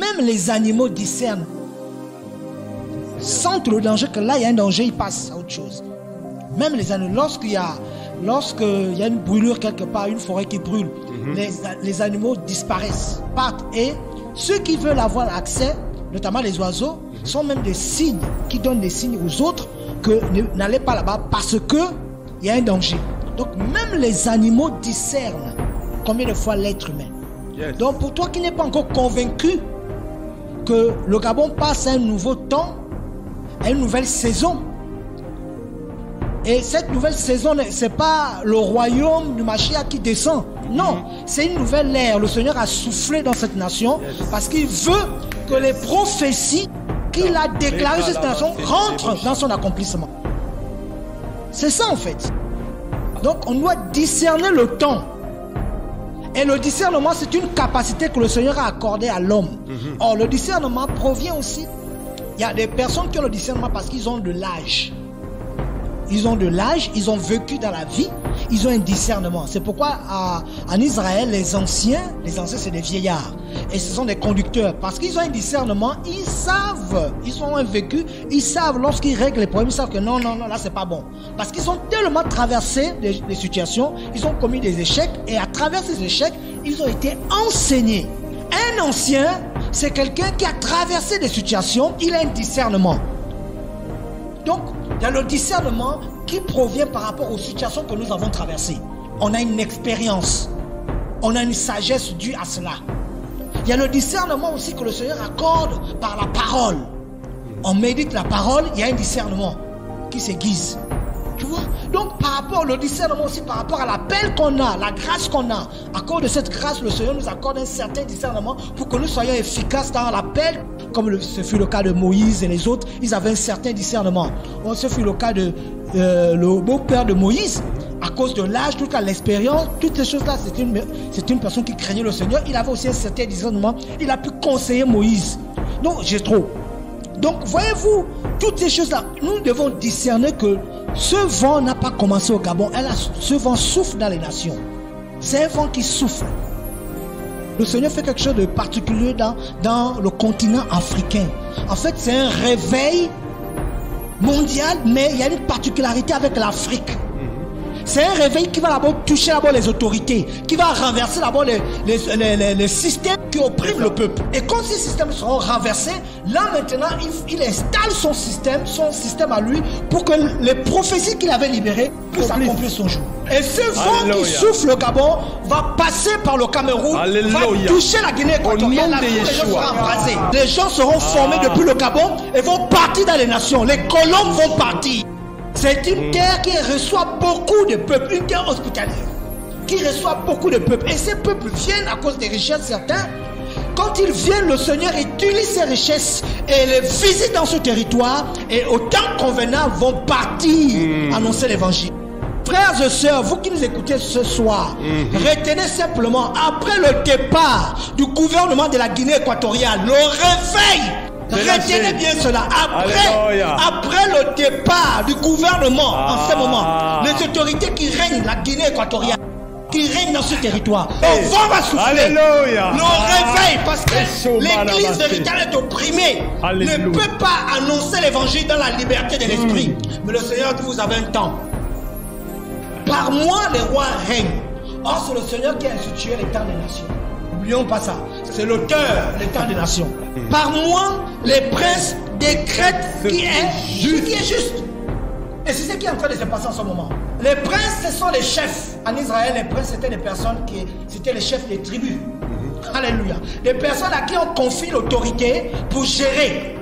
même les animaux discernent. Sentent le danger, que là il y a un danger, ils passent à autre chose. Même les animaux, lorsqu'il y a une brûlure quelque part, une forêt qui brûle, les animaux disparaissent, partent. Et ceux qui veulent avoir accès, notamment les oiseaux, sont même des signes qui donnent des signes aux autres que n'allez pas là-bas parce qu'il y a un danger. Donc même les animaux discernent combien de fois l'être humain. Yes. Donc pour toi qui n'es pas encore convaincu que le Gabon passe à un nouveau temps, à une nouvelle saison, et cette nouvelle saison, ce n'est pas le royaume du Mashiach qui descend. Non, c'est une nouvelle ère. Le Seigneur a soufflé dans cette nation parce qu'il veut que les prophéties qu'il a déclarées sur cette nation rentrent dans son accomplissement. C'est ça en fait. Donc on doit discerner le temps. Et le discernement, c'est une capacité que le Seigneur a accordée à l'homme. Or, le discernement provient aussi... Il y a des personnes qui ont le discernement parce qu'ils ont de l'âge. Ils ont de l'âge, ils ont vécu dans la vie, ils ont un discernement. C'est pourquoi en Israël, les anciens c'est des vieillards. Et ce sont des conducteurs. Parce qu'ils ont un discernement, ils savent, ils ont un vécu, ils savent lorsqu'ils règlent les problèmes, ils savent que non, là c'est pas bon. Parce qu'ils ont tellement traversé des situations, ils ont commis des échecs, et à travers ces échecs, ils ont été enseignés. Un ancien, c'est quelqu'un qui a traversé des situations, il a un discernement. Donc, il y a le discernement qui provient par rapport aux situations que nous avons traversées. On a une expérience, on a une sagesse due à cela. Il y a le discernement aussi que le Seigneur accorde par la parole. On médite la parole, il y a un discernement qui s'aiguise. Tu vois? Donc par rapport au discernement aussi, par rapport à l'appel qu'on a, la grâce qu'on a, à cause de cette grâce, le Seigneur nous accorde un certain discernement pour que nous soyons efficaces dans l'appel, comme ce fut le cas de Moïse et les autres, ils avaient un certain discernement. Ce fut le cas de le beau-père de Moïse, à cause de l'âge, tout cas l'expérience, toutes ces choses-là, c'est une personne qui craignait le Seigneur, il avait aussi un certain discernement, il a pu conseiller Moïse. Donc j'ai trop. Donc voyez-vous, toutes ces choses-là, nous devons discerner que ce vent n'a pas commencé au Gabon. Ce vent souffle dans les nations. C'est un vent qui souffle. Le Seigneur fait quelque chose de particulier dans le continent africain. En fait, c'est un réveil mondial, mais il y a une particularité avec l'Afrique. C'est un réveil qui va d'abord toucher d'abord les autorités, qui va renverser d'abord les systèmes qui oppriment le peuple. Et quand ces systèmes seront renversés, là maintenant, il installe son système à lui, pour que les prophéties qu'il avait libérées puissent accomplir son jour. Et ce vent qui souffle le Gabon va passer par le Cameroun, va toucher la Guinée équatoriale, la les gens seront embrasés. Les gens seront formés depuis le Gabon et vont partir dans les nations. Les colons vont partir. C'est une terre qui reçoit beaucoup de peuples, une terre hospitalière, qui reçoit beaucoup de peuples. Et ces peuples viennent à cause des richesses certains. Quand ils viennent, le Seigneur utilise ces richesses et les visite dans ce territoire. Et au temps convenant, vont partir annoncer l'évangile. Frères et sœurs, vous qui nous écoutez ce soir, retenez simplement, après le départ du gouvernement de la Guinée équatoriale, le réveil. Retenez bien cela. Après le départ du gouvernement, en ce moment, les autorités qui règnent la Guinée équatoriale, qui règnent dans ce territoire, le vent va souffler. Le réveil, parce que l'église véritable est opprimée, ne peut pas annoncer l'évangile dans la liberté de l'esprit. Mais le Seigneur dit, vous avez un temps. Par moi, les rois règnent. Or, c'est le Seigneur qui a institué les temps des nations. N'oublions pas ça. C'est l'auteur des temps des nations. Par moi, les princes décrètent qui est juste. Et c'est ce qui est en train de se passer en ce moment. Les princes, ce sont les chefs. En Israël, les princes, c'était des personnes c'était les chefs des tribus. Alléluia. Des personnes à qui on confie l'autorité pour gérer.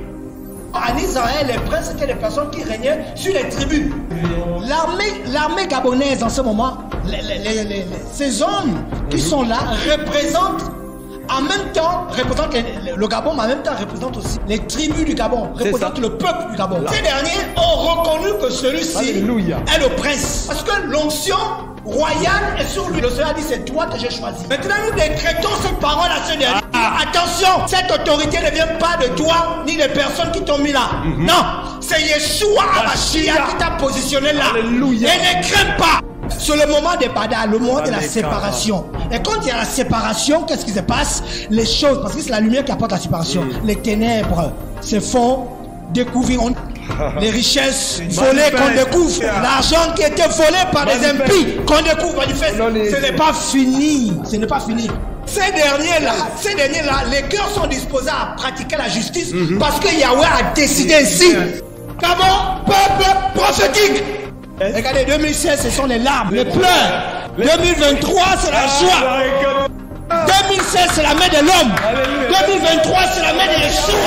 En Israël, les princes, c'était des personnes qui régnaient sur les tribus. L'armée gabonaise, en ce moment, ces hommes qui sont là représentent, en même temps, représentent le Gabon, mais en même temps représentent aussi les tribus du Gabon, représentent le peuple du Gabon. Ces derniers ont reconnu que celui-ci est le prince. Parce que l'onction royale est sur lui. Le Seigneur a dit, c'est toi que j'ai choisi. Maintenant, nous décrétons cette parole à ce dernier. Attention, cette autorité ne vient pas de toi, ni des personnes qui t'ont mis là. Non, c'est Yeshua Hamashiach qui t'a positionné là. Alléluia. Et ne crains pas. C'est le moment des Pada, le moment de la séparation. Et quand il y a la séparation, qu'est-ce qui se passe? Les choses, parce que c'est la lumière qui apporte la séparation. Les ténèbres se font découvrir. Les richesses volées qu'on découvre, l'argent qui était volé par des impies qu'on découvre, manifeste. Ce n'est pas fini. Ce n'est pas fini. Ces derniers-là, les cœurs sont disposés à pratiquer la justice parce que Yahweh a décidé ainsi. Comment? Peuple prophétique. Regardez, 2016, ce sont les larmes, les pleurs. 2023, c'est la joie. 2016, c'est la main de l'homme. 2023, c'est la main de Yeshua.